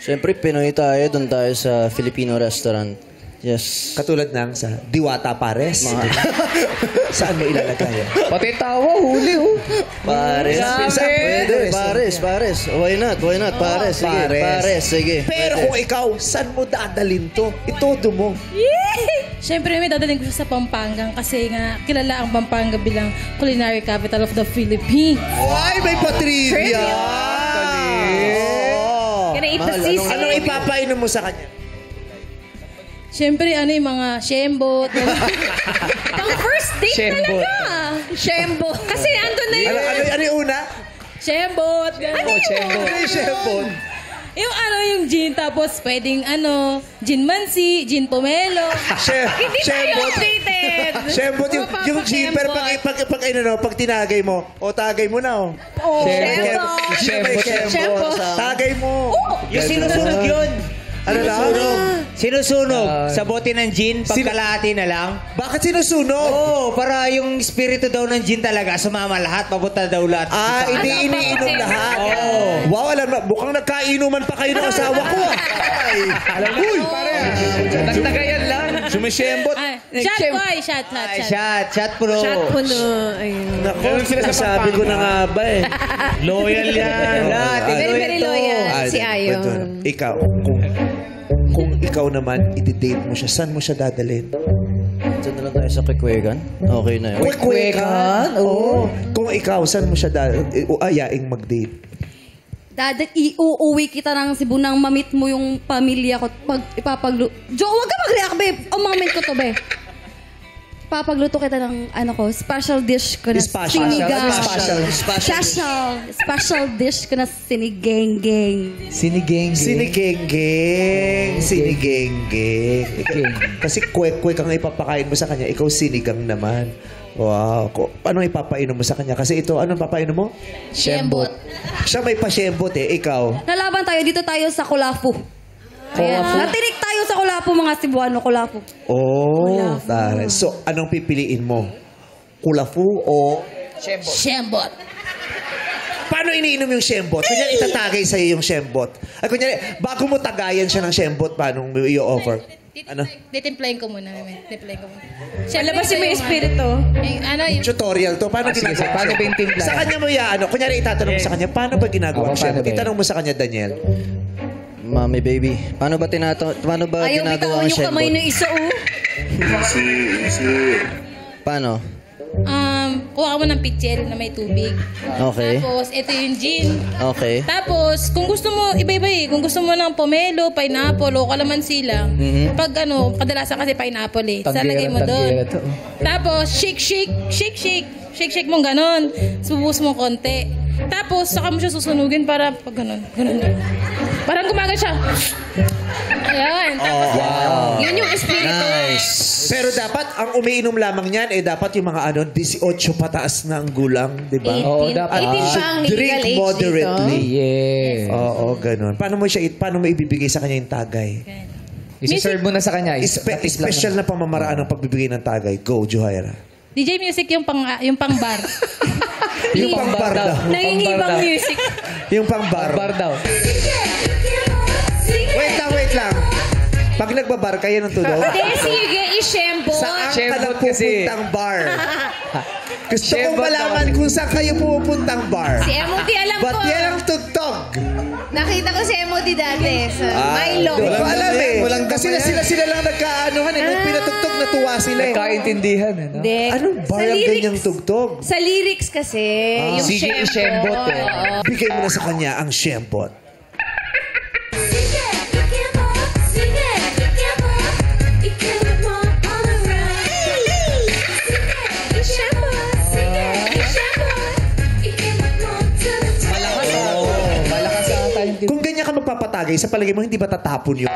Siyempre, Pinoy tayo. Doon tayo sa Filipino restaurant. Yes. Katulad ng sa Diwata Pares. Saan mo ilalagay yan? Pati tawa, huli, oh. Pares. Pwede, pares. Why not? Pares, sige. Pares, sige. Pero kung ikaw, saan mo dadalhin to? Itodo mo. Siyempre, may dadaling ko siya sa Pampanga kasi nga kilala ang Pampanga bilang culinary capital of the Philippines. Ay, may patrivia! Anong ipapainom mo sa kanya? Siyempre, yung mga shembot. Pang first date talaga. Shembot. Kasi andun na yun. Ano yung una? Shembot. Ano yung shembot? Yung gin, tapos pwedeng gin mansi, gin pomelo. Hindi tayo updated. Shembot, yung gin, pero pag tinagay mo, tagay mo na, Shembot. Tagay mo. Yung sinusunog yun. Ano na? Sinusunog sa bote ng gin, pagkalahati na lang. Bakit sinusunog? Oo, para yung espiritu daw ng gin talaga, sumama lahat, papunta daw lahat. Hindi iniinom lahat. Wow, alam na, mukhang nagkainuman pa kayo ng asawa ko. Alam mo, pare. Nagtagayan lang. Sumishembot. Shot puno. Naku, sinasabi ko na nga ba eh. Loyal yan. Very loyal si Ayon. Ikaw, kung ikaw naman, i-date mo siya, saan mo siya dadalhin? Diyan na lang tayo sa Kwekwekan. Okay na yun. Kwekwekan? Oo. Kung ikaw, saan mo siya ayaing mag-date? Iuuwi kita ng Cebu nang mamit mo yung pamilya ko. Jo, wag ka mag-react, babe. O, mamit ko to, babe. Papagluto kita ng, special dish ko na sinigang. Special dish ko na sinigenggeng. Sinigenggeng. Kasi kwek-kwek ang ipapakain mo sa kanya, ikaw sinigang naman. Wow. Anong ipapainom mo sa kanya? Kasi ito, anong papainom mo? Shembot. Siya may pa-shembot ikaw. Lalaban tayo, dito tayo sa Kulafu. Natinik tayo sa Kulafu, mga Cebuano, Kulafu. Tara. So, anong pipiliin mo? Kulafu o... Shembot. Paano iniinom yung shembot? Kunyari, itatagay sa'yo yung shembot. Ay, kunyari, bago mo tagayan siya ng shembot, paano mo i-offer? Titimplayin ko muna. Labasin mo yung espiritu. Tutorial to. Paano ginagawa? Paano ba yung timpla? Sa kanya mo kunyari, itatanong mo sa kanya, paano ba ginagawa ang shembot? Itanong mo sa kanya, Daniel. Mami, baby. Paano ba ginagawa ang yung kamay shembot? na isa, Paano? Kuha mo ng pitcher na may tubig. Okay. Tapos, ito yung gin. Okay. Tapos, kung gusto mo, iba-iba kung gusto mo ng pomelo, pineapple, o kalamansi lang. Pag kadalasan kasi pineapple salagay mo doon. Tapos, shake mong ganon. Subus mo konti. Tapos, saka mo siya susunugin para pag ganon. Parang gumagal siya. Ayan. Wow. Yun yung espiritu. Nice. Pero dapat, ang umiinom lamang niyan, dapat yung mga 18 pataas na ang gulang, di ba? Oo, dapat. 18 pa ang legal Drink age moderately. Yeah. Oo, ganun. Paano mo ibibigay sa kanya yung tagay? Isi-serve mo na sa kanya. Special na pamamaraan ng pagbibigay ng tagay. Go, Johaira. DJ Music yung pang bar. Yung pang-bar daw. Nangingibang music. Yung pang-bar. Bar daw. Wait lang. Pag nagbabar kayo ng tudaw, Sige, i-shembot. saan ka na Shembot kasi. pupuntang bar? Gusto kong Shembot malaman kung saan kayo pupuntang bar. Si MOD, alam Ba't ko. yan ang tugtog? Nakita ko si MOD dati sa Milo. Hindi ko alam Kasi sila lang nagkaanuhan Nung pinatugtog, natuwa sila Kaintindihan. Hindi. Anong bar ang ganyang tugtog? Sa lyrics kasi, yung Sige, i-shembot Bigay mo na sa kanya ang shembot. Kung ganyan ka magpapatagay, sa palagay mo, hindi ba tatapon yung